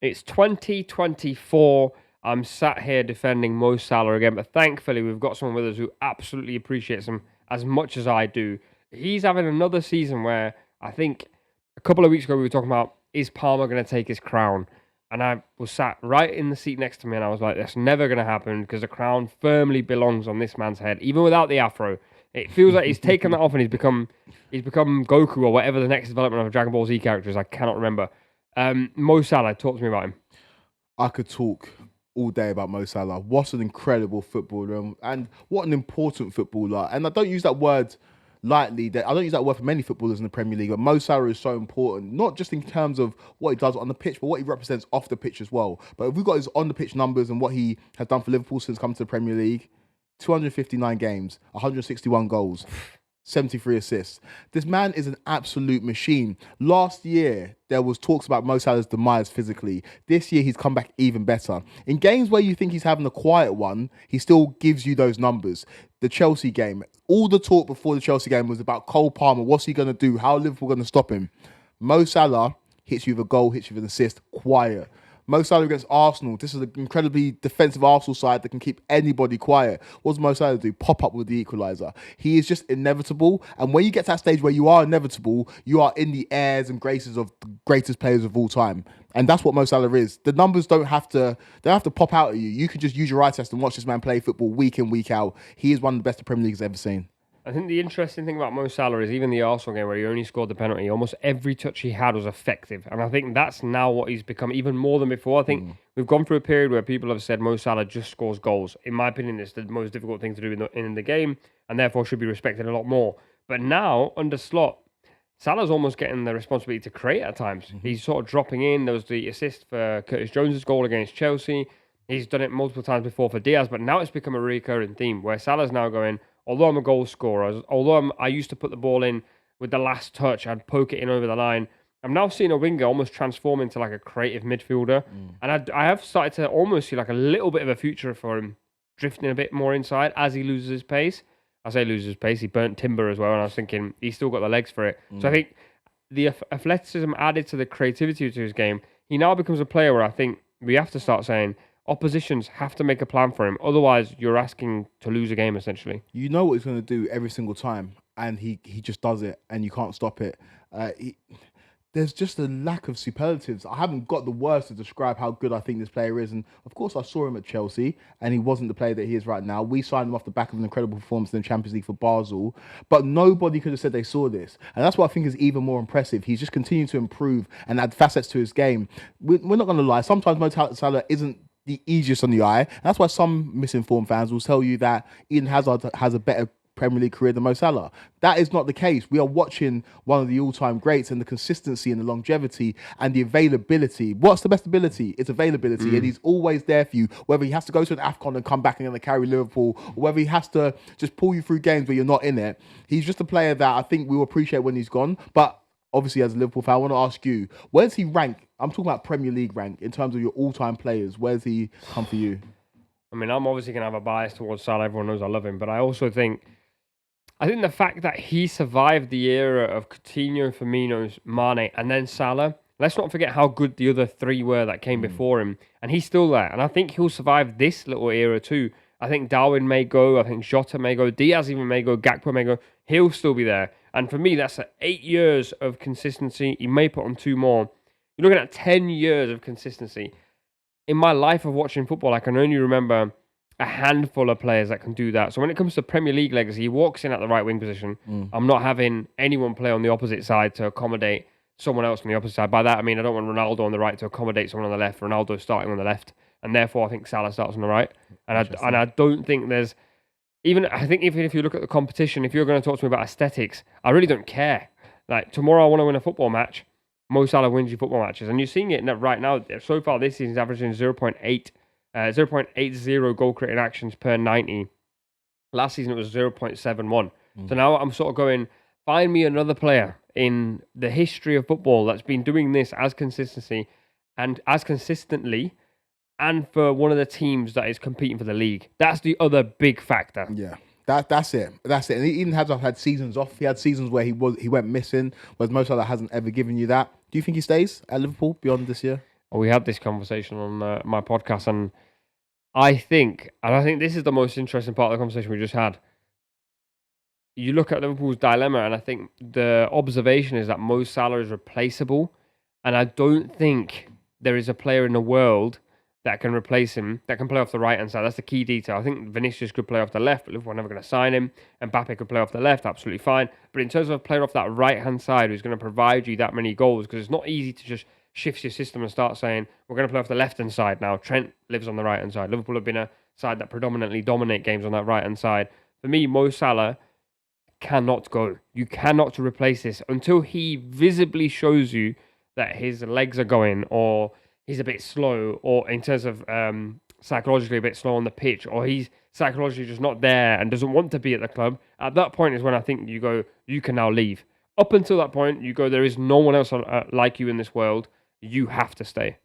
It's 2024. I'm sat here defending Mo Salah again, but thankfully we've got someone with us who absolutely appreciates him as much as I do. He's having another season where I think a couple of weeks ago we were talking about, is Palmer going to take his crown? And I was sat right in the seat next to me and I was like, that's never going to happen because the crown firmly belongs on this man's head, even without the afro. It feels like he's taken that off and he's become Goku or whatever the next development of a Dragon Ball Z character is. I cannot remember. Mo Salah, talk to me about him. I could talk all day about Mo Salah. What an incredible footballer and what an important footballer. And I don't use that word lightly. I don't use that word for many footballers in the Premier League, but Mo Salah is so important, not just in terms of what he does on the pitch, but what he represents off the pitch as well. But if we've got his on-the-pitch numbers and what he has done for Liverpool since coming to the Premier League, 259 games, 161 goals, 73 assists. This man is an absolute machine. Last year, there was talks about Mo Salah's demise physically. This year, he's come back even better. In games where you think he's having a quiet one, he still gives you those numbers. The Chelsea game, all the talk before the Chelsea game was about Cole Palmer. What's he going to do? How are Liverpool going to stop him? Mo Salah hits you with a goal, hits you with an assist, quiet. Mo Salah against Arsenal. This is an incredibly defensive Arsenal side that can keep anybody quiet. What does Mo Salah do? Pop up with the equaliser. He is just inevitable. And when you get to that stage where you are inevitable, you are in the airs and graces of the greatest players of all time. And that's what Mo Salah is. The numbers don't have to pop out at you. You can just use your eye test and watch this man play football week in, week out. He is one of the best the Premier League has ever seen. I think the interesting thing about Mo Salah is even the Arsenal game where he only scored the penalty, almost every touch he had was effective. And I think that's now what he's become even more than before. I think we've gone through a period where people have said Mo Salah just scores goals. In my opinion, it's the most difficult thing to do in the game and therefore should be respected a lot more. But now, under Slot, Salah's almost getting the responsibility to create at times. He's sort of dropping in. There was the assist for Curtis Jones's goal against Chelsea. He's done it multiple times before for Diaz, but now it's become a recurring theme where Salah's now going, although I'm a goal scorer, I used to put the ball in with the last touch, I'd poke it in over the line. I'm now seeing a winger almost transform into like a creative midfielder. And I have started to almost see like a little bit of a future for him, drifting a bit more inside as he loses his pace. I say loses his pace, he burnt timber as well, and I was thinking he's still got the legs for it. So I think the athleticism added to the creativity to his game, he now becomes a player where I think we have to start saying, oppositions have to make a plan for him. Otherwise, you're asking to lose a game, essentially. You know what he's going to do every single time, and he just does it, and you can't stop it. There's just a lack of superlatives. I haven't got the words to describe how good I think this player is. And of course, I saw him at Chelsea, and he wasn't the player that he is right now. We signed him off the back of an incredible performance in the Champions League for Basel, but nobody could have said they saw this. And that's what I think is even more impressive. He's just continuing to improve and add facets to his game. We're not going to lie. Sometimes Mo Salah isn't the easiest on the eye. And that's why some misinformed fans will tell you that Eden Hazard has a better Premier League career than Mo Salah. That is not the case. We are watching one of the all-time greats, and the consistency and the longevity and the availability. What's the best ability? It's availability, and he's always there for you, whether he has to go to an AFCON and come back and then carry Liverpool, or whether he has to just pull you through games where you're not in it. He's just a player that I think we'll appreciate when he's gone. But obviously, as a Liverpool fan, I want to ask you, where does he rank? I'm talking about Premier League rank in terms of your all-time players. Where does he come for you? I mean, I'm obviously going to have a bias towards Salah. Everyone knows I love him. But I also think the fact that he survived the era of Coutinho, Firmino, Mane, and then Salah, let's not forget how good the other three were that came before him. And he's still there. And I think he'll survive this little era too. I think Darwin may go. I think Jota may go. Diaz even may go. Gakpo may go. He'll still be there. And for me, that's 8 years of consistency. He may put on 2 more. You're looking at 10 years of consistency. In my life of watching football, I can only remember a handful of players that can do that. So when it comes to Premier League legacy, he walks in at the right wing position. I'm not having anyone play on the opposite side to accommodate someone else on the opposite side. By that, I mean, I don't want Ronaldo on the right to accommodate someone on the left. Ronaldo starting on the left. And therefore, I think Salah starts on the right. And I don't think there's... even if you look at the competition, if you're going to talk to me about aesthetics, I really don't care. Like, tomorrow I want to win a football match. Mo Salah wins you football matches. And you're seeing it right now. So far this season, he's averaging 0.80 goal creating actions per 90. Last season, it was 0.71. So now I'm sort of going, find me another player in the history of football that's been doing this as consistently and for one of the teams that is competing for the league. That's the other big factor. Yeah. That's it. And Eden Hazard had seasons off. He had seasons where he went missing, whereas Mo Salah hasn't ever given you that. Do you think he stays at Liverpool beyond this year? We had this conversation on my podcast, and I think this is the most interesting part of the conversation we just had. You look at Liverpool's dilemma, and I think the observation is that Mo Salah is replaceable, and I don't think there is a player in the world that can replace him, that can play off the right-hand side. That's the key detail. I think Vinicius could play off the left, but Liverpool are never going to sign him. And Mbappe could play off the left, absolutely fine. But in terms of a player off that right-hand side who's going to provide you that many goals, because it's not easy to just shift your system and start saying, we're going to play off the left-hand side now. Trent lives on the right-hand side. Liverpool have been a side that predominantly dominate games on that right-hand side. For me, Mo Salah cannot go. You cannot replace this until he visibly shows you that his legs are going, or he's a bit slow, or in terms of psychologically a bit slow on the pitch, or he's psychologically just not there and doesn't want to be at the club. At that point is when I think you go, you can now leave. Up until that point, you go, there is no one else like you in this world. You have to stay.